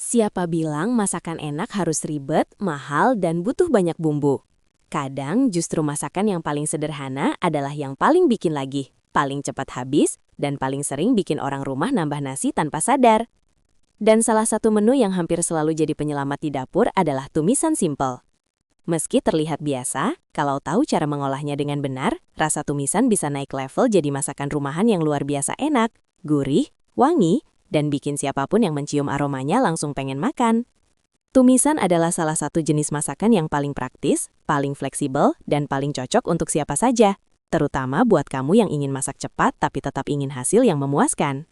Siapa bilang masakan enak harus ribet, mahal, dan butuh banyak bumbu? Kadang justru masakan yang paling sederhana adalah yang paling bikin lagi, paling cepat habis, dan paling sering bikin orang rumah nambah nasi tanpa sadar. Dan salah satu menu yang hampir selalu jadi penyelamat di dapur adalah tumisan simple. Meski terlihat biasa, kalau tahu cara mengolahnya dengan benar, rasa tumisan bisa naik level jadi masakan rumahan yang luar biasa enak, gurih, wangi, dan bikin siapapun yang mencium aromanya langsung pengen makan. Tumisan adalah salah satu jenis masakan yang paling praktis, paling fleksibel, dan paling cocok untuk siapa saja, terutama buat kamu yang ingin masak cepat tapi tetap ingin hasil yang memuaskan.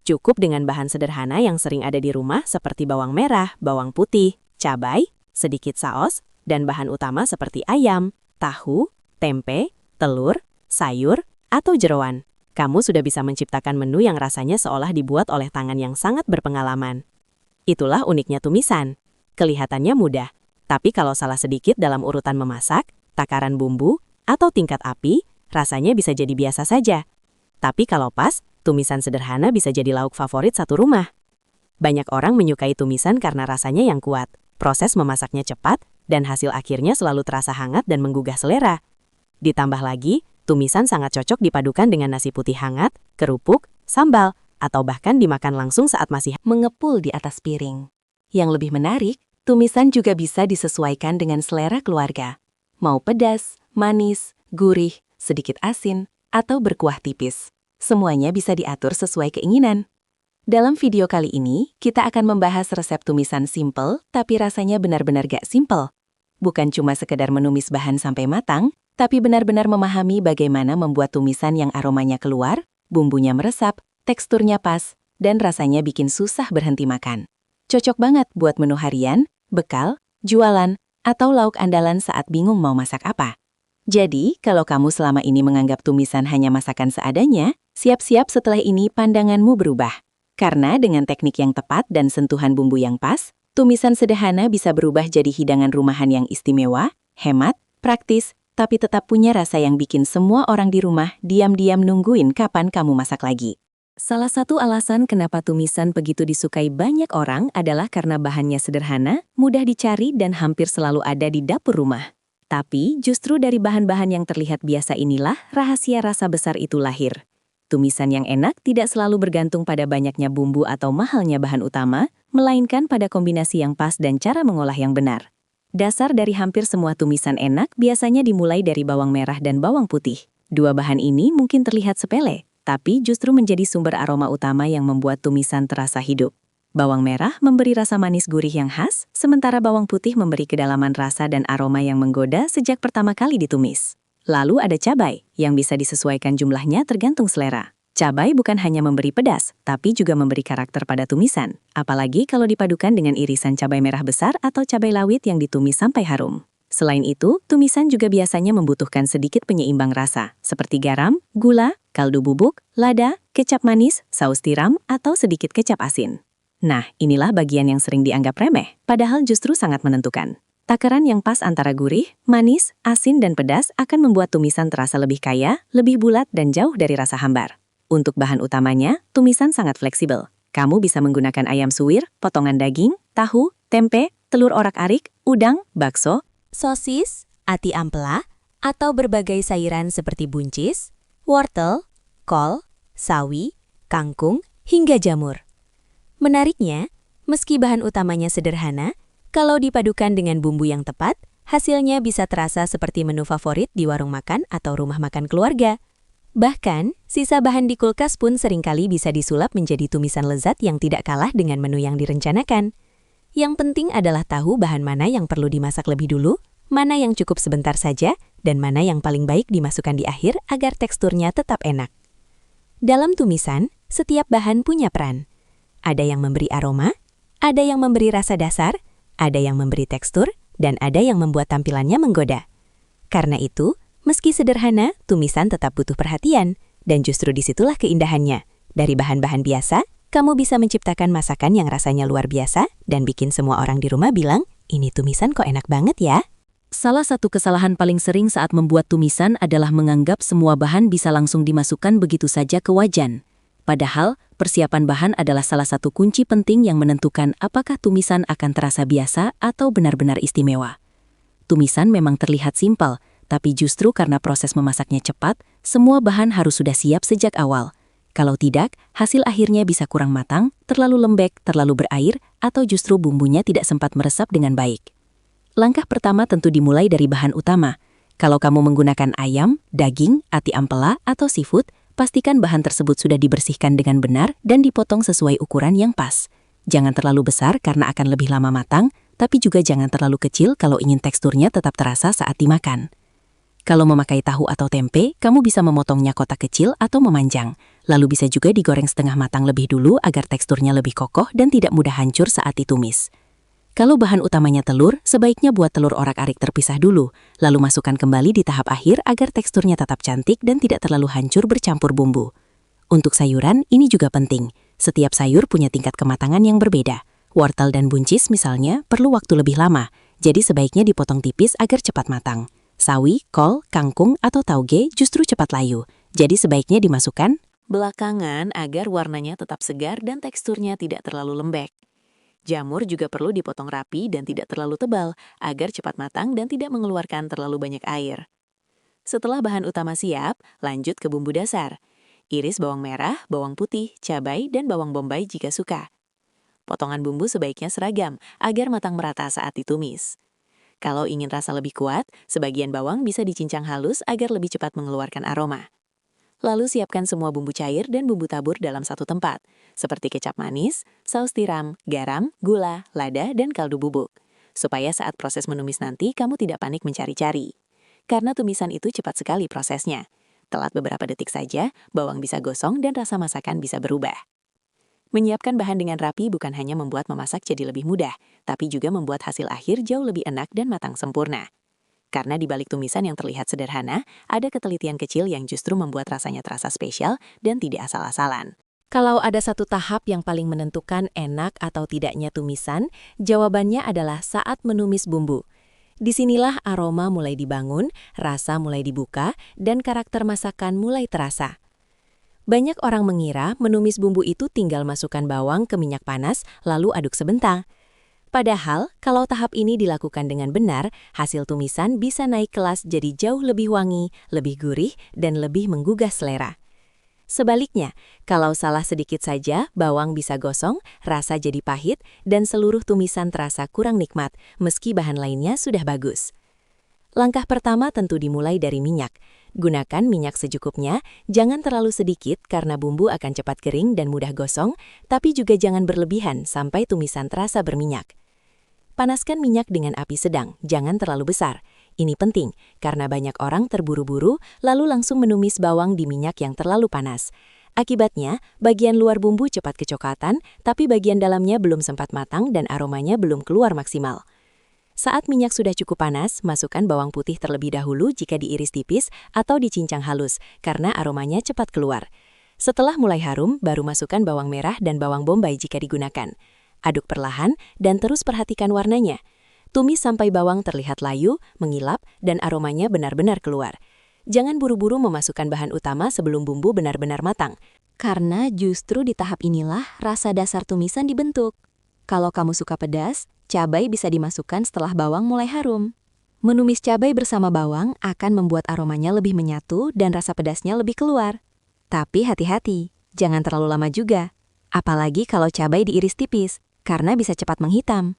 Cukup dengan bahan sederhana yang sering ada di rumah seperti bawang merah, bawang putih, cabai, sedikit saos, dan bahan utama seperti ayam, tahu, tempe, telur, sayur, atau jeroan. Kamu sudah bisa menciptakan menu yang rasanya seolah dibuat oleh tangan yang sangat berpengalaman. Itulah uniknya tumisan. Kelihatannya mudah, tapi kalau salah sedikit dalam urutan memasak, takaran bumbu, atau tingkat api, rasanya bisa jadi biasa saja. Tapi kalau pas, tumisan sederhana bisa jadi lauk favorit satu rumah. Banyak orang menyukai tumisan karena rasanya yang kuat, proses memasaknya cepat, dan hasil akhirnya selalu terasa hangat dan menggugah selera. Ditambah lagi, tumisan sangat cocok dipadukan dengan nasi putih hangat, kerupuk, sambal, atau bahkan dimakan langsung saat masih mengepul di atas piring. Yang lebih menarik, tumisan juga bisa disesuaikan dengan selera keluarga. Mau pedas, manis, gurih, sedikit asin, atau berkuah tipis. Semuanya bisa diatur sesuai keinginan. Dalam video kali ini, kita akan membahas resep tumisan simple, tapi rasanya benar-benar gak simple. Bukan cuma sekedar menumis bahan sampai matang, tapi benar-benar memahami bagaimana membuat tumisan yang aromanya keluar, bumbunya meresap, teksturnya pas, dan rasanya bikin susah berhenti makan. Cocok banget buat menu harian, bekal, jualan, atau lauk andalan saat bingung mau masak apa. Jadi, kalau kamu selama ini menganggap tumisan hanya masakan seadanya, siap-siap setelah ini pandanganmu berubah. Karena dengan teknik yang tepat dan sentuhan bumbu yang pas, tumisan sederhana bisa berubah jadi hidangan rumahan yang istimewa, hemat, praktis, tapi tetap punya rasa yang bikin semua orang di rumah diam-diam nungguin kapan kamu masak lagi. Salah satu alasan kenapa tumisan begitu disukai banyak orang adalah karena bahannya sederhana, mudah dicari, dan hampir selalu ada di dapur rumah. Tapi justru dari bahan-bahan yang terlihat biasa inilah rahasia rasa besar itu lahir. Tumisan yang enak tidak selalu bergantung pada banyaknya bumbu atau mahalnya bahan utama, melainkan pada kombinasi yang pas dan cara mengolah yang benar. Dasar dari hampir semua tumisan enak biasanya dimulai dari bawang merah dan bawang putih. Dua bahan ini mungkin terlihat sepele, tapi justru menjadi sumber aroma utama yang membuat tumisan terasa hidup. Bawang merah memberi rasa manis gurih yang khas, sementara bawang putih memberi kedalaman rasa dan aroma yang menggoda sejak pertama kali ditumis. Lalu ada cabai, yang bisa disesuaikan jumlahnya tergantung selera. Cabai bukan hanya memberi pedas, tapi juga memberi karakter pada tumisan. Apalagi kalau dipadukan dengan irisan cabai merah besar atau cabai lawit yang ditumis sampai harum. Selain itu, tumisan juga biasanya membutuhkan sedikit penyeimbang rasa, seperti garam, gula, kaldu bubuk, lada, kecap manis, saus tiram, atau sedikit kecap asin. Nah, inilah bagian yang sering dianggap remeh, padahal justru sangat menentukan. Takaran yang pas antara gurih, manis, asin, dan pedas akan membuat tumisan terasa lebih kaya, lebih bulat, dan jauh dari rasa hambar. Untuk bahan utamanya, tumisan sangat fleksibel. Kamu bisa menggunakan ayam suwir, potongan daging, tahu, tempe, telur orak-arik, udang, bakso, sosis, ati ampela, atau berbagai sayuran seperti buncis, wortel, kol, sawi, kangkung, hingga jamur. Menariknya, meski bahan utamanya sederhana, kalau dipadukan dengan bumbu yang tepat, hasilnya bisa terasa seperti menu favorit di warung makan atau rumah makan keluarga. Bahkan, sisa bahan di kulkas pun seringkali bisa disulap menjadi tumisan lezat yang tidak kalah dengan menu yang direncanakan. Yang penting adalah tahu bahan mana yang perlu dimasak lebih dulu, mana yang cukup sebentar saja, dan mana yang paling baik dimasukkan di akhir agar teksturnya tetap enak. Dalam tumisan, setiap bahan punya peran. Ada yang memberi aroma, ada yang memberi rasa dasar, ada yang memberi tekstur, dan ada yang membuat tampilannya menggoda. Karena itu, meski sederhana, tumisan tetap butuh perhatian, dan justru disitulah keindahannya. Dari bahan-bahan biasa, kamu bisa menciptakan masakan yang rasanya luar biasa dan bikin semua orang di rumah bilang, ini tumisan kok enak banget ya. Salah satu kesalahan paling sering saat membuat tumisan adalah menganggap semua bahan bisa langsung dimasukkan begitu saja ke wajan. Padahal, persiapan bahan adalah salah satu kunci penting yang menentukan apakah tumisan akan terasa biasa atau benar-benar istimewa. Tumisan memang terlihat simpel, tapi justru karena proses memasaknya cepat, semua bahan harus sudah siap sejak awal. Kalau tidak, hasil akhirnya bisa kurang matang, terlalu lembek, terlalu berair, atau justru bumbunya tidak sempat meresap dengan baik. Langkah pertama tentu dimulai dari bahan utama. Kalau kamu menggunakan ayam, daging, ati ampela, atau seafood, pastikan bahan tersebut sudah dibersihkan dengan benar dan dipotong sesuai ukuran yang pas. Jangan terlalu besar karena akan lebih lama matang, tapi juga jangan terlalu kecil kalau ingin teksturnya tetap terasa saat dimakan. Kalau memakai tahu atau tempe, kamu bisa memotongnya kotak kecil atau memanjang. Lalu bisa juga digoreng setengah matang lebih dulu agar teksturnya lebih kokoh dan tidak mudah hancur saat ditumis. Kalau bahan utamanya telur, sebaiknya buat telur orak-arik terpisah dulu, lalu masukkan kembali di tahap akhir agar teksturnya tetap cantik dan tidak terlalu hancur bercampur bumbu. Untuk sayuran, ini juga penting. Setiap sayur punya tingkat kematangan yang berbeda. Wortel dan buncis misalnya perlu waktu lebih lama, jadi sebaiknya dipotong tipis agar cepat matang. Sawi, kol, kangkung, atau tauge justru cepat layu, jadi sebaiknya dimasukkan belakangan agar warnanya tetap segar dan teksturnya tidak terlalu lembek. Jamur juga perlu dipotong rapi dan tidak terlalu tebal agar cepat matang dan tidak mengeluarkan terlalu banyak air. Setelah bahan utama siap, lanjut ke bumbu dasar. Iris bawang merah, bawang putih, cabai, dan bawang bombay jika suka. Potongan bumbu sebaiknya seragam agar matang merata saat ditumis. Kalau ingin rasa lebih kuat, sebagian bawang bisa dicincang halus agar lebih cepat mengeluarkan aroma. Lalu siapkan semua bumbu cair dan bumbu tabur dalam satu tempat, seperti kecap manis, saus tiram, garam, gula, lada, dan kaldu bubuk. Supaya saat proses menumis nanti kamu tidak panik mencari-cari. Karena tumisan itu cepat sekali prosesnya. Telat beberapa detik saja, bawang bisa gosong dan rasa masakan bisa berubah. Menyiapkan bahan dengan rapi bukan hanya membuat memasak jadi lebih mudah, tapi juga membuat hasil akhir jauh lebih enak dan matang sempurna. Karena di balik tumisan yang terlihat sederhana, ada ketelitian kecil yang justru membuat rasanya terasa spesial dan tidak asal-asalan. Kalau ada satu tahap yang paling menentukan enak atau tidaknya tumisan, jawabannya adalah saat menumis bumbu. Disinilah aroma mulai dibangun, rasa mulai dibuka, dan karakter masakan mulai terasa. Banyak orang mengira menumis bumbu itu tinggal masukkan bawang ke minyak panas, lalu aduk sebentar. Padahal, kalau tahap ini dilakukan dengan benar, hasil tumisan bisa naik kelas jadi jauh lebih wangi, lebih gurih, dan lebih menggugah selera. Sebaliknya, kalau salah sedikit saja, bawang bisa gosong, rasa jadi pahit, dan seluruh tumisan terasa kurang nikmat, meski bahan lainnya sudah bagus. Langkah pertama tentu dimulai dari minyak. Gunakan minyak secukupnya, jangan terlalu sedikit karena bumbu akan cepat kering dan mudah gosong, tapi juga jangan berlebihan sampai tumisan terasa berminyak. Panaskan minyak dengan api sedang, jangan terlalu besar. Ini penting, karena banyak orang terburu-buru lalu langsung menumis bawang di minyak yang terlalu panas. Akibatnya, bagian luar bumbu cepat kecoklatan, tapi bagian dalamnya belum sempat matang dan aromanya belum keluar maksimal. Saat minyak sudah cukup panas, masukkan bawang putih terlebih dahulu jika diiris tipis atau dicincang halus, karena aromanya cepat keluar. Setelah mulai harum, baru masukkan bawang merah dan bawang bombay jika digunakan. Aduk perlahan dan terus perhatikan warnanya. Tumis sampai bawang terlihat layu, mengilap, dan aromanya benar-benar keluar. Jangan buru-buru memasukkan bahan utama sebelum bumbu benar-benar matang, karena justru di tahap inilah rasa dasar tumisan dibentuk. Kalau kamu suka pedas, cabai bisa dimasukkan setelah bawang mulai harum. Menumis cabai bersama bawang akan membuat aromanya lebih menyatu dan rasa pedasnya lebih keluar. Tapi hati-hati, jangan terlalu lama juga. Apalagi kalau cabai diiris tipis, karena bisa cepat menghitam.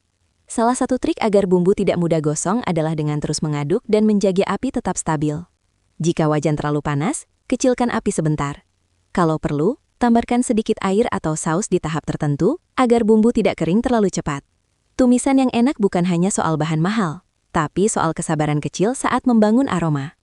Salah satu trik agar bumbu tidak mudah gosong adalah dengan terus mengaduk dan menjaga api tetap stabil. Jika wajan terlalu panas, kecilkan api sebentar. Kalau perlu, tambahkan sedikit air atau saus di tahap tertentu agar bumbu tidak kering terlalu cepat. Tumisan yang enak bukan hanya soal bahan mahal, tapi soal kesabaran kecil saat membangun aroma.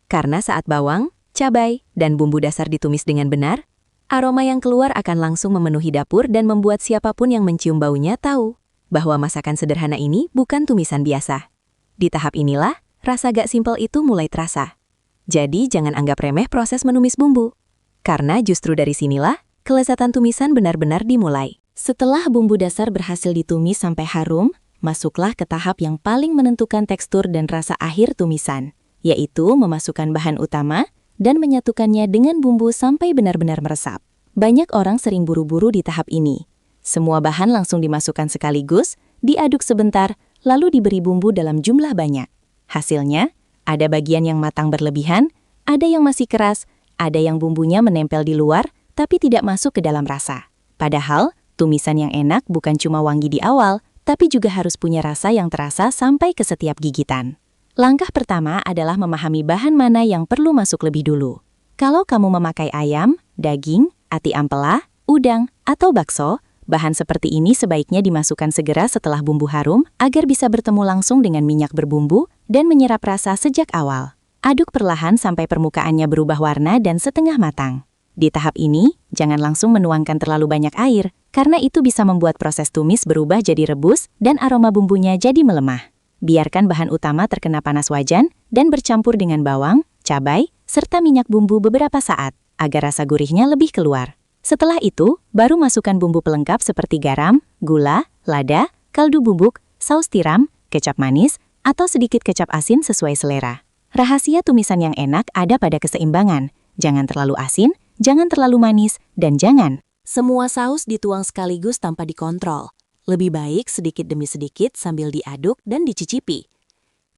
Karena saat bawang, cabai, dan bumbu dasar ditumis dengan benar, aroma yang keluar akan langsung memenuhi dapur dan membuat siapapun yang mencium baunya tahu bahwa masakan sederhana ini bukan tumisan biasa. Di tahap inilah, rasa gak simpel itu mulai terasa. Jadi jangan anggap remeh proses menumis bumbu. Karena justru dari sinilah, kelezatan tumisan benar-benar dimulai. Setelah bumbu dasar berhasil ditumis sampai harum, masuklah ke tahap yang paling menentukan tekstur dan rasa akhir tumisan, yaitu memasukkan bahan utama dan menyatukannya dengan bumbu sampai benar-benar meresap. Banyak orang sering buru-buru di tahap ini. Semua bahan langsung dimasukkan sekaligus, diaduk sebentar, lalu diberi bumbu dalam jumlah banyak. Hasilnya, ada bagian yang matang berlebihan, ada yang masih keras, ada yang bumbunya menempel di luar, tapi tidak masuk ke dalam rasa. Padahal, tumisan yang enak bukan cuma wangi di awal, tapi juga harus punya rasa yang terasa sampai ke setiap gigitan. Langkah pertama adalah memahami bahan mana yang perlu masuk lebih dulu. Kalau kamu memakai ayam, daging, ati ampela, udang, atau bakso, bahan seperti ini sebaiknya dimasukkan segera setelah bumbu harum agar bisa bertemu langsung dengan minyak berbumbu dan menyerap rasa sejak awal. Aduk perlahan sampai permukaannya berubah warna dan setengah matang. Di tahap ini, jangan langsung menuangkan terlalu banyak air, karena itu bisa membuat proses tumis berubah jadi rebus dan aroma bumbunya jadi melemah. Biarkan bahan utama terkena panas wajan dan bercampur dengan bawang, cabai, serta minyak bumbu beberapa saat, agar rasa gurihnya lebih keluar. Setelah itu, baru masukkan bumbu pelengkap seperti garam, gula, lada, kaldu bubuk, saus tiram, kecap manis, atau sedikit kecap asin sesuai selera. Rahasia tumisan yang enak ada pada keseimbangan. Jangan terlalu asin, jangan terlalu manis, dan jangan semua saus dituang sekaligus tanpa dikontrol. Lebih baik sedikit demi sedikit sambil diaduk dan dicicipi.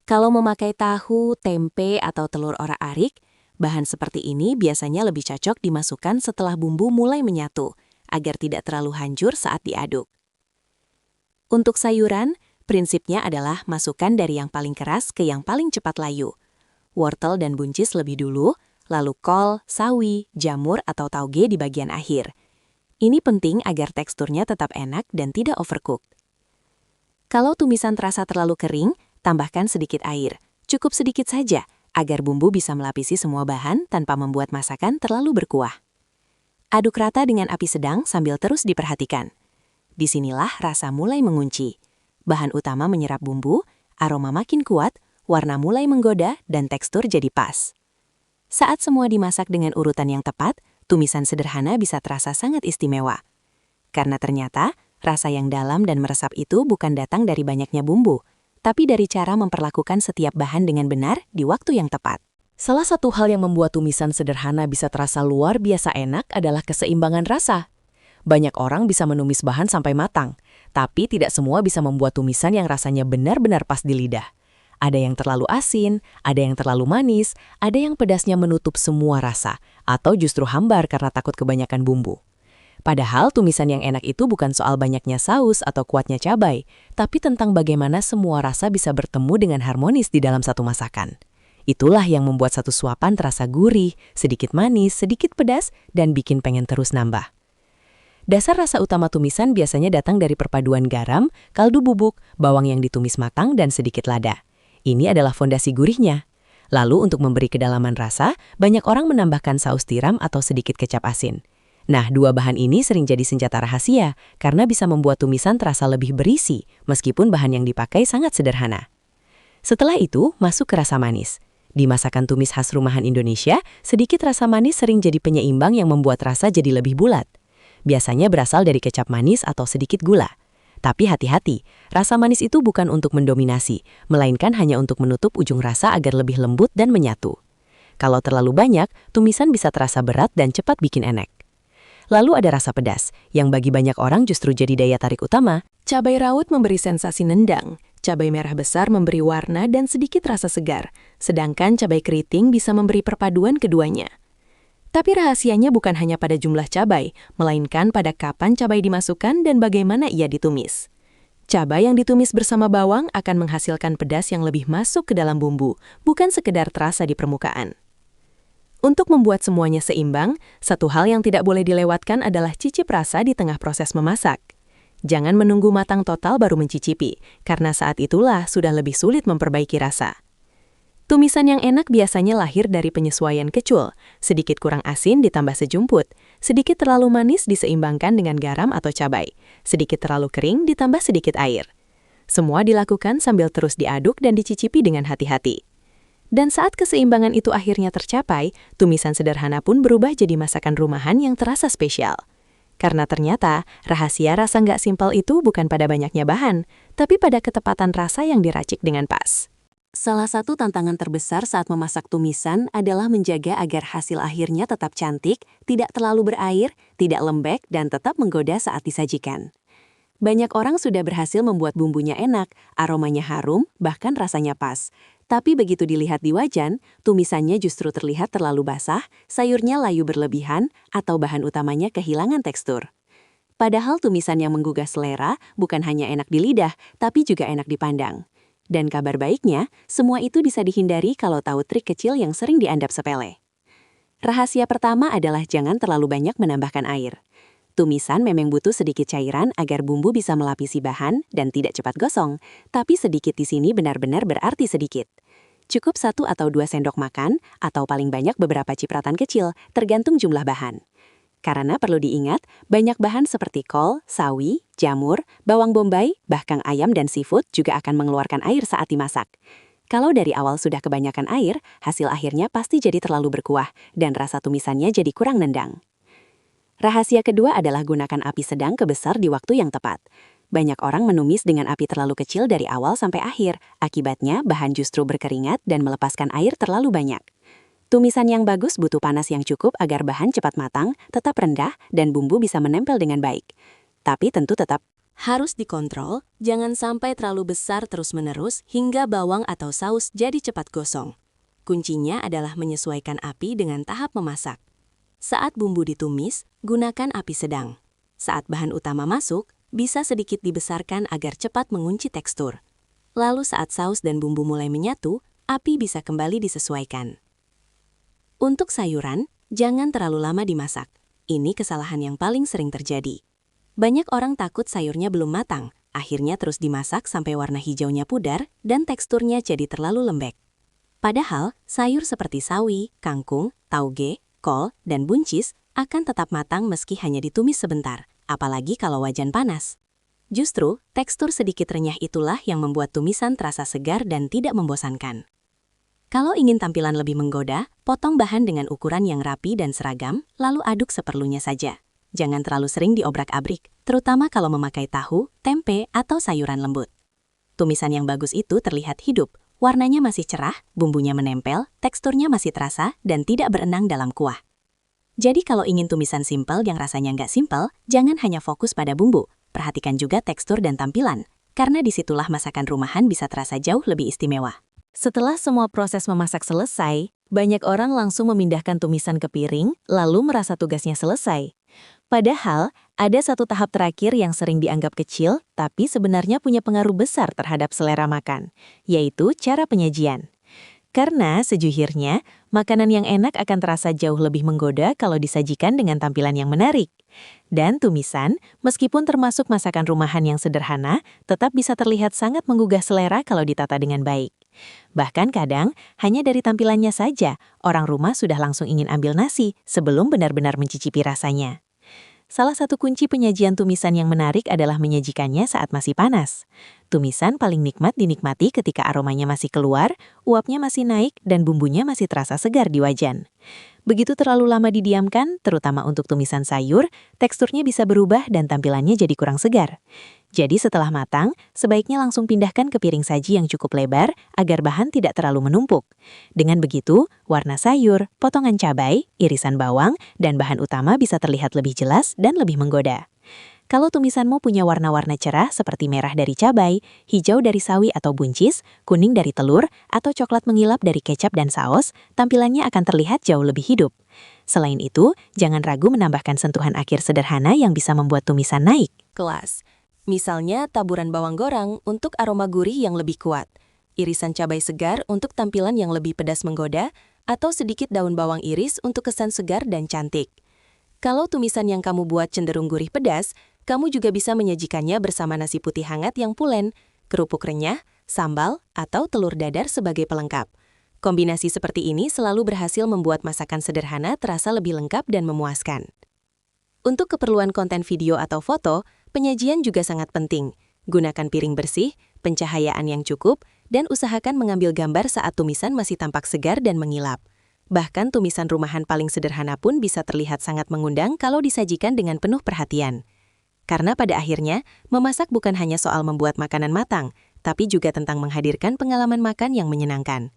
Kalau memakai tahu, tempe, atau telur orak-arik, bahan seperti ini biasanya lebih cocok dimasukkan setelah bumbu mulai menyatu, agar tidak terlalu hancur saat diaduk. Untuk sayuran, prinsipnya adalah masukkan dari yang paling keras ke yang paling cepat layu. Wortel dan buncis lebih dulu, lalu kol, sawi, jamur, atau tauge di bagian akhir. Ini penting agar teksturnya tetap enak dan tidak overcooked. Kalau tumisan terasa terlalu kering, tambahkan sedikit air. Cukup sedikit saja, agar bumbu bisa melapisi semua bahan tanpa membuat masakan terlalu berkuah. Aduk rata dengan api sedang sambil terus diperhatikan. Disinilah rasa mulai mengunci. Bahan utama menyerap bumbu, aroma makin kuat, warna mulai menggoda, dan tekstur jadi pas. Saat semua dimasak dengan urutan yang tepat, tumisan sederhana bisa terasa sangat istimewa. Karena ternyata, rasa yang dalam dan meresap itu bukan datang dari banyaknya bumbu, tapi dari cara memperlakukan setiap bahan dengan benar di waktu yang tepat. Salah satu hal yang membuat tumisan sederhana bisa terasa luar biasa enak adalah keseimbangan rasa. Banyak orang bisa menumis bahan sampai matang, tapi tidak semua bisa membuat tumisan yang rasanya benar-benar pas di lidah. Ada yang terlalu asin, ada yang terlalu manis, ada yang pedasnya menutup semua rasa, atau justru hambar karena takut kebanyakan bumbu. Padahal tumisan yang enak itu bukan soal banyaknya saus atau kuatnya cabai, tapi tentang bagaimana semua rasa bisa bertemu dengan harmonis di dalam satu masakan. Itulah yang membuat satu suapan terasa gurih, sedikit manis, sedikit pedas, dan bikin pengen terus nambah. Dasar rasa utama tumisan biasanya datang dari perpaduan garam, kaldu bubuk, bawang yang ditumis matang, dan sedikit lada. Ini adalah fondasi gurihnya. Lalu untuk memberi kedalaman rasa, banyak orang menambahkan saus tiram atau sedikit kecap asin. Nah, dua bahan ini sering jadi senjata rahasia karena bisa membuat tumisan terasa lebih berisi meskipun bahan yang dipakai sangat sederhana. Setelah itu, masuk ke rasa manis. Di masakan tumis khas rumahan Indonesia, sedikit rasa manis sering jadi penyeimbang yang membuat rasa jadi lebih bulat. Biasanya berasal dari kecap manis atau sedikit gula. Tapi hati-hati, rasa manis itu bukan untuk mendominasi, melainkan hanya untuk menutup ujung rasa agar lebih lembut dan menyatu. Kalau terlalu banyak, tumisan bisa terasa berat dan cepat bikin enek. Lalu ada rasa pedas, yang bagi banyak orang justru jadi daya tarik utama. Cabai rawit memberi sensasi nendang, cabai merah besar memberi warna dan sedikit rasa segar, sedangkan cabai keriting bisa memberi perpaduan keduanya. Tapi rahasianya bukan hanya pada jumlah cabai, melainkan pada kapan cabai dimasukkan dan bagaimana ia ditumis. Cabai yang ditumis bersama bawang akan menghasilkan pedas yang lebih masuk ke dalam bumbu, bukan sekedar terasa di permukaan. Untuk membuat semuanya seimbang, satu hal yang tidak boleh dilewatkan adalah cicip rasa di tengah proses memasak. Jangan menunggu matang total baru mencicipi, karena saat itulah sudah lebih sulit memperbaiki rasa. Tumisan yang enak biasanya lahir dari penyesuaian kecul, sedikit kurang asin ditambah sejumput, sedikit terlalu manis diseimbangkan dengan garam atau cabai, sedikit terlalu kering ditambah sedikit air. Semua dilakukan sambil terus diaduk dan dicicipi dengan hati-hati. Dan saat keseimbangan itu akhirnya tercapai, tumisan sederhana pun berubah jadi masakan rumahan yang terasa spesial. Karena ternyata, rahasia rasa nggak simpel itu bukan pada banyaknya bahan, tapi pada ketepatan rasa yang diracik dengan pas. Salah satu tantangan terbesar saat memasak tumisan adalah menjaga agar hasil akhirnya tetap cantik, tidak terlalu berair, tidak lembek, dan tetap menggoda saat disajikan. Banyak orang sudah berhasil membuat bumbunya enak, aromanya harum, bahkan rasanya pas. Tapi begitu dilihat di wajan, tumisannya justru terlihat terlalu basah, sayurnya layu berlebihan, atau bahan utamanya kehilangan tekstur. Padahal tumisan yang menggugah selera bukan hanya enak di lidah, tapi juga enak dipandang. Dan kabar baiknya, semua itu bisa dihindari kalau tahu trik kecil yang sering dianggap sepele. Rahasia pertama adalah jangan terlalu banyak menambahkan air. Tumisan memang butuh sedikit cairan agar bumbu bisa melapisi bahan dan tidak cepat gosong, tapi sedikit di sini benar-benar berarti sedikit. Cukup 1 atau 2 sendok makan, atau paling banyak beberapa cipratan kecil, tergantung jumlah bahan. Karena perlu diingat, banyak bahan seperti kol, sawi, jamur, bawang bombay, bahkan ayam dan seafood juga akan mengeluarkan air saat dimasak. Kalau dari awal sudah kebanyakan air, hasil akhirnya pasti jadi terlalu berkuah, dan rasa tumisannya jadi kurang nendang. Rahasia kedua adalah gunakan api sedang ke besar di waktu yang tepat. Banyak orang menumis dengan api terlalu kecil dari awal sampai akhir, akibatnya bahan justru berkeringat dan melepaskan air terlalu banyak. Tumisan yang bagus butuh panas yang cukup agar bahan cepat matang, tetap rendah, dan bumbu bisa menempel dengan baik. Tapi tentu tetap Harus dikontrol, jangan sampai terlalu besar terus-menerus hingga bawang atau saus jadi cepat gosong. Kuncinya adalah menyesuaikan api dengan tahap memasak. Saat bumbu ditumis, gunakan api sedang. Saat bahan utama masuk, bisa sedikit dibesarkan agar cepat mengunci tekstur. Lalu saat saus dan bumbu mulai menyatu, api bisa kembali disesuaikan. Untuk sayuran, jangan terlalu lama dimasak. Ini kesalahan yang paling sering terjadi. Banyak orang takut sayurnya belum matang, akhirnya terus dimasak sampai warna hijaunya pudar dan teksturnya jadi terlalu lembek. Padahal, sayur seperti sawi, kangkung, tauge, kol, dan buncis akan tetap matang meski hanya ditumis sebentar, apalagi kalau wajan panas. Justru, tekstur sedikit renyah itulah yang membuat tumisan terasa segar dan tidak membosankan. Kalau ingin tampilan lebih menggoda, potong bahan dengan ukuran yang rapi dan seragam, lalu aduk seperlunya saja. Jangan terlalu sering diobrak-abrik, terutama kalau memakai tahu, tempe, atau sayuran lembut. Tumisan yang bagus itu terlihat hidup, warnanya masih cerah, bumbunya menempel, teksturnya masih terasa, dan tidak berenang dalam kuah. Jadi kalau ingin tumisan simpel yang rasanya nggak simpel, jangan hanya fokus pada bumbu, perhatikan juga tekstur dan tampilan, karena disitulah masakan rumahan bisa terasa jauh lebih istimewa. Setelah semua proses memasak selesai, banyak orang langsung memindahkan tumisan ke piring, lalu merasa tugasnya selesai. Padahal, ada satu tahap terakhir yang sering dianggap kecil, tapi sebenarnya punya pengaruh besar terhadap selera makan, yaitu cara penyajian. Karena sejujurnya, makanan yang enak akan terasa jauh lebih menggoda kalau disajikan dengan tampilan yang menarik. Dan tumisan, meskipun termasuk masakan rumahan yang sederhana, tetap bisa terlihat sangat menggugah selera kalau ditata dengan baik. Bahkan kadang, hanya dari tampilannya saja, orang rumah sudah langsung ingin ambil nasi sebelum benar-benar mencicipi rasanya. Salah satu kunci penyajian tumisan yang menarik adalah menyajikannya saat masih panas. Tumisan paling nikmat dinikmati ketika aromanya masih keluar, uapnya masih naik, dan bumbunya masih terasa segar di wajan. Begitu terlalu lama didiamkan, terutama untuk tumisan sayur, teksturnya bisa berubah dan tampilannya jadi kurang segar. Jadi setelah matang, sebaiknya langsung pindahkan ke piring saji yang cukup lebar agar bahan tidak terlalu menumpuk. Dengan begitu, warna sayur, potongan cabai, irisan bawang, dan bahan utama bisa terlihat lebih jelas dan lebih menggoda. Kalau tumisanmu punya warna-warna cerah seperti merah dari cabai, hijau dari sawi atau buncis, kuning dari telur, atau coklat mengilap dari kecap dan saus, tampilannya akan terlihat jauh lebih hidup. Selain itu, jangan ragu menambahkan sentuhan akhir sederhana yang bisa membuat tumisan naik Kelas. Misalnya taburan bawang goreng untuk aroma gurih yang lebih kuat, irisan cabai segar untuk tampilan yang lebih pedas menggoda, atau sedikit daun bawang iris untuk kesan segar dan cantik. Kalau tumisan yang kamu buat cenderung gurih pedas, kamu juga bisa menyajikannya bersama nasi putih hangat yang pulen, kerupuk renyah, sambal, atau telur dadar sebagai pelengkap. Kombinasi seperti ini selalu berhasil membuat masakan sederhana terasa lebih lengkap dan memuaskan. Untuk keperluan konten video atau foto, penyajian juga sangat penting. Gunakan piring bersih, pencahayaan yang cukup, dan usahakan mengambil gambar saat tumisan masih tampak segar dan mengilap. Bahkan tumisan rumahan paling sederhana pun bisa terlihat sangat mengundang kalau disajikan dengan penuh perhatian. Karena pada akhirnya, memasak bukan hanya soal membuat makanan matang, tapi juga tentang menghadirkan pengalaman makan yang menyenangkan.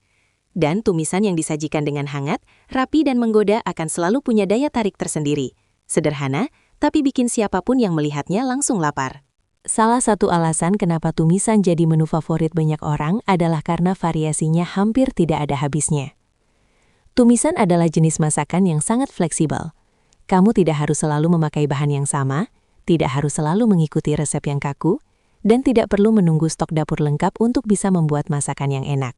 Dan tumisan yang disajikan dengan hangat, rapi dan menggoda akan selalu punya daya tarik tersendiri. Sederhana, tapi bikin siapapun yang melihatnya langsung lapar. Salah satu alasan kenapa tumisan jadi menu favorit banyak orang adalah karena variasinya hampir tidak ada habisnya. Tumisan adalah jenis masakan yang sangat fleksibel. Kamu tidak harus selalu memakai bahan yang sama, tidak harus selalu mengikuti resep yang kaku, dan tidak perlu menunggu stok dapur lengkap untuk bisa membuat masakan yang enak.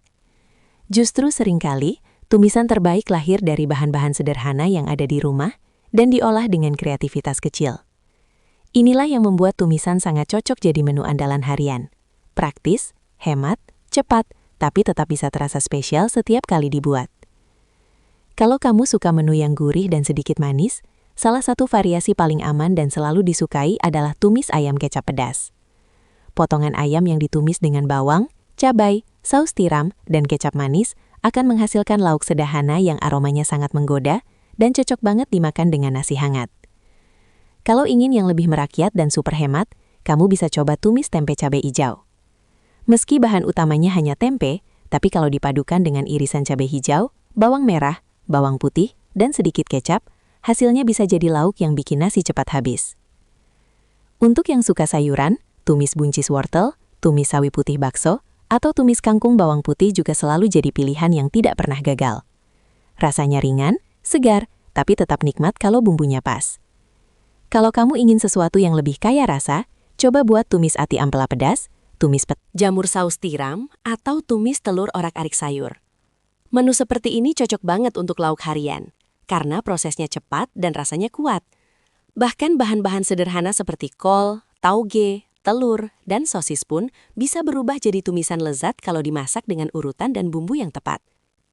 Justru seringkali, tumisan terbaik lahir dari bahan-bahan sederhana yang ada di rumah dan diolah dengan kreativitas kecil. Inilah yang membuat tumisan sangat cocok jadi menu andalan harian. Praktis, hemat, cepat, tapi tetap bisa terasa spesial setiap kali dibuat. Kalau kamu suka menu yang gurih dan sedikit manis, salah satu variasi paling aman dan selalu disukai adalah tumis ayam kecap pedas. Potongan ayam yang ditumis dengan bawang, cabai, saus tiram, dan kecap manis akan menghasilkan lauk sederhana yang aromanya sangat menggoda dan cocok banget dimakan dengan nasi hangat. Kalau ingin yang lebih merakyat dan super hemat, kamu bisa coba tumis tempe cabai hijau. Meski bahan utamanya hanya tempe, tapi kalau dipadukan dengan irisan cabai hijau, bawang merah, bawang putih, dan sedikit kecap, hasilnya bisa jadi lauk yang bikin nasi cepat habis. Untuk yang suka sayuran, tumis buncis wortel, tumis sawi putih bakso, atau tumis kangkung bawang putih juga selalu jadi pilihan yang tidak pernah gagal. Rasanya ringan, segar, tapi tetap nikmat kalau bumbunya pas. Kalau kamu ingin sesuatu yang lebih kaya rasa, coba buat tumis ati ampela pedas, tumis jamur saus tiram, atau tumis telur orak-arik sayur. Menu seperti ini cocok banget untuk lauk harian, karena prosesnya cepat dan rasanya kuat. Bahkan bahan-bahan sederhana seperti kol, tauge, telur, dan sosis pun bisa berubah jadi tumisan lezat kalau dimasak dengan urutan dan bumbu yang tepat.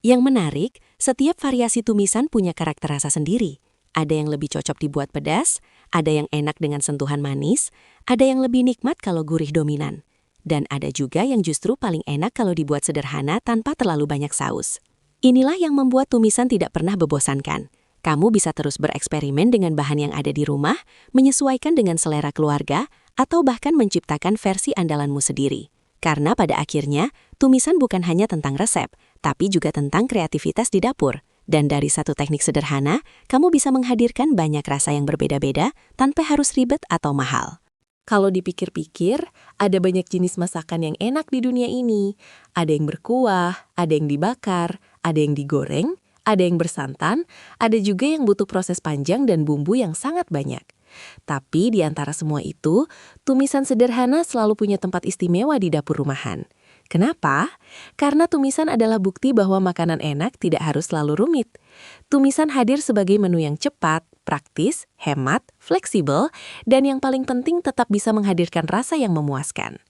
Yang menarik, setiap variasi tumisan punya karakter rasa sendiri. Ada yang lebih cocok dibuat pedas, ada yang enak dengan sentuhan manis, ada yang lebih nikmat kalau gurih dominan. Dan ada juga yang justru paling enak kalau dibuat sederhana tanpa terlalu banyak saus. Inilah yang membuat tumisan tidak pernah membosankan. Kamu bisa terus bereksperimen dengan bahan yang ada di rumah, menyesuaikan dengan selera keluarga, atau bahkan menciptakan versi andalanmu sendiri. Karena pada akhirnya, tumisan bukan hanya tentang resep, tapi juga tentang kreativitas di dapur. Dan dari satu teknik sederhana, kamu bisa menghadirkan banyak rasa yang berbeda-beda tanpa harus ribet atau mahal. Kalau dipikir-pikir, ada banyak jenis masakan yang enak di dunia ini. Ada yang berkuah, ada yang dibakar, ada yang digoreng, ada yang bersantan, ada juga yang butuh proses panjang dan bumbu yang sangat banyak. Tapi di antara semua itu, tumisan sederhana selalu punya tempat istimewa di dapur rumahan. Kenapa? Karena tumisan adalah bukti bahwa makanan enak tidak harus selalu rumit. Tumisan hadir sebagai menu yang cepat, praktis, hemat, fleksibel, dan yang paling penting tetap bisa menghadirkan rasa yang memuaskan.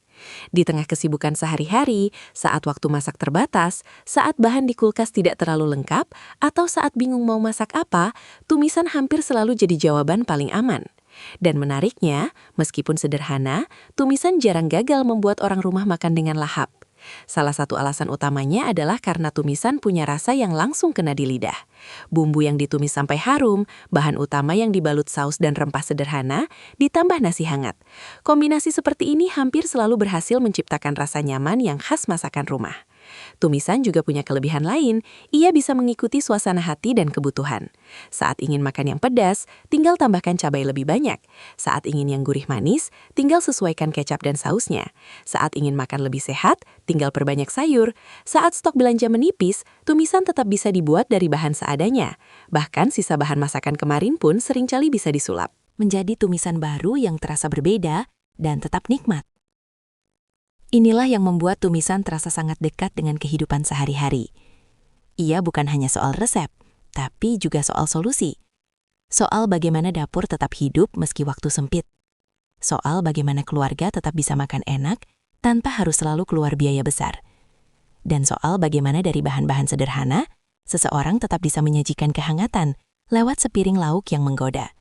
Di tengah kesibukan sehari-hari, saat waktu masak terbatas, saat bahan di kulkas tidak terlalu lengkap, atau saat bingung mau masak apa, tumisan hampir selalu jadi jawaban paling aman. Dan menariknya, meskipun sederhana, tumisan jarang gagal membuat orang rumah makan dengan lahap. Salah satu alasan utamanya adalah karena tumisan punya rasa yang langsung kena di lidah. Bumbu yang ditumis sampai harum, bahan utama yang dibalut saus dan rempah sederhana, ditambah nasi hangat. Kombinasi seperti ini hampir selalu berhasil menciptakan rasa nyaman yang khas masakan rumah. Tumisan juga punya kelebihan lain, ia bisa mengikuti suasana hati dan kebutuhan. Saat ingin makan yang pedas, tinggal tambahkan cabai lebih banyak. Saat ingin yang gurih manis, tinggal sesuaikan kecap dan sausnya. Saat ingin makan lebih sehat, tinggal perbanyak sayur. Saat stok belanja menipis, tumisan tetap bisa dibuat dari bahan seadanya. Bahkan sisa bahan masakan kemarin pun seringkali bisa disulap menjadi tumisan baru yang terasa berbeda dan tetap nikmat. Inilah yang membuat tumisan terasa sangat dekat dengan kehidupan sehari-hari. Ia bukan hanya soal resep, tapi juga soal solusi. Soal bagaimana dapur tetap hidup meski waktu sempit. Soal bagaimana keluarga tetap bisa makan enak tanpa harus selalu keluar biaya besar. Dan soal bagaimana dari bahan-bahan sederhana, seseorang tetap bisa menyajikan kehangatan lewat sepiring lauk yang menggoda.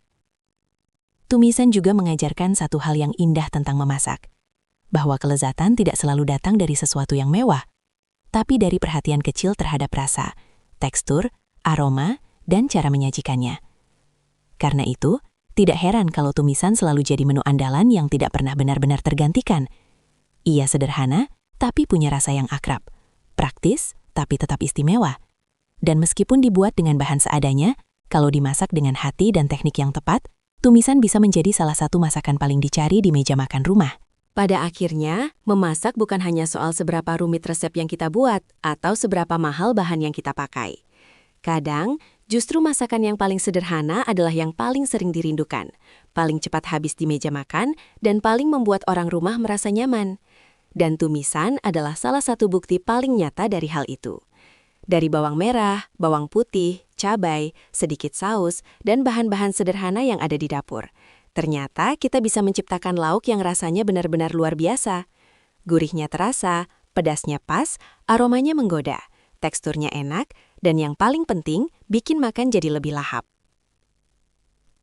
Tumisan juga mengajarkan satu hal yang indah tentang memasak. Bahwa kelezatan tidak selalu datang dari sesuatu yang mewah, tapi dari perhatian kecil terhadap rasa, tekstur, aroma, dan cara menyajikannya. Karena itu, tidak heran kalau tumisan selalu jadi menu andalan yang tidak pernah benar-benar tergantikan. Ia sederhana, tapi punya rasa yang akrab. Praktis, tapi tetap istimewa. Dan meskipun dibuat dengan bahan seadanya, kalau dimasak dengan hati dan teknik yang tepat, tumisan bisa menjadi salah satu masakan paling dicari di meja makan rumah. Pada akhirnya, memasak bukan hanya soal seberapa rumit resep yang kita buat atau seberapa mahal bahan yang kita pakai. Kadang, justru masakan yang paling sederhana adalah yang paling sering dirindukan, paling cepat habis di meja makan, dan paling membuat orang rumah merasa nyaman. Dan tumisan adalah salah satu bukti paling nyata dari hal itu. Dari bawang merah, bawang putih, cabai, sedikit saus, dan bahan-bahan sederhana yang ada di dapur. Ternyata kita bisa menciptakan lauk yang rasanya benar-benar luar biasa. Gurihnya terasa, pedasnya pas, aromanya menggoda, teksturnya enak, dan yang paling penting, bikin makan jadi lebih lahap.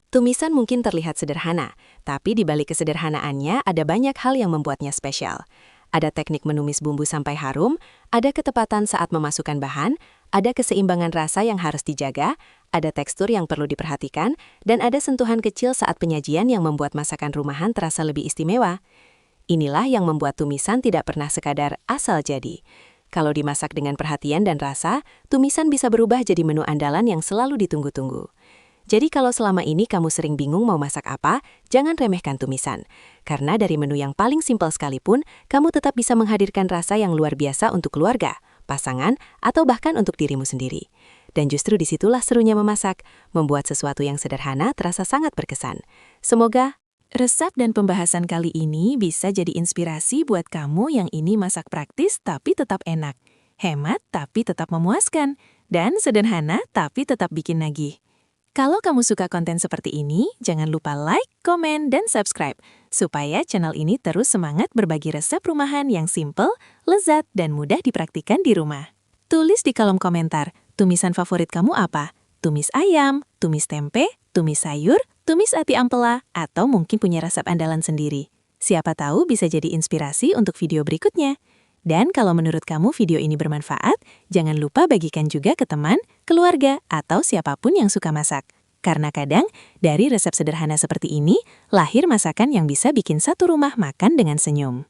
Tumisan mungkin terlihat sederhana, tapi di balik kesederhanaannya ada banyak hal yang membuatnya spesial. Ada teknik menumis bumbu sampai harum, ada ketepatan saat memasukkan bahan, ada keseimbangan rasa yang harus dijaga, ada tekstur yang perlu diperhatikan, dan ada sentuhan kecil saat penyajian yang membuat masakan rumahan terasa lebih istimewa. Inilah yang membuat tumisan tidak pernah sekadar asal jadi. Kalau dimasak dengan perhatian dan rasa, tumisan bisa berubah jadi menu andalan yang selalu ditunggu-tunggu. Jadi kalau selama ini kamu sering bingung mau masak apa, jangan remehkan tumisan. Karena dari menu yang paling simpel sekalipun, kamu tetap bisa menghadirkan rasa yang luar biasa untuk keluarga, pasangan, atau bahkan untuk dirimu sendiri. Dan justru disitulah serunya memasak, membuat sesuatu yang sederhana terasa sangat berkesan. Semoga resep dan pembahasan kali ini bisa jadi inspirasi buat kamu yang ini masak praktis tapi tetap enak, hemat tapi tetap memuaskan, dan sederhana tapi tetap bikin nagih. Kalau kamu suka konten seperti ini, jangan lupa like, komen, dan subscribe, supaya channel ini terus semangat berbagi resep rumahan yang simple, lezat, dan mudah dipraktikkan di rumah. Tulis di kolom komentar, tumisan favorit kamu apa? Tumis ayam, tumis tempe, tumis sayur, tumis ati ampela, atau mungkin punya resep andalan sendiri. Siapa tahu bisa jadi inspirasi untuk video berikutnya. Dan kalau menurut kamu video ini bermanfaat, jangan lupa bagikan juga ke teman, keluarga, atau siapapun yang suka masak. Karena kadang, dari resep sederhana seperti ini, lahir masakan yang bisa bikin satu rumah makan dengan senyum.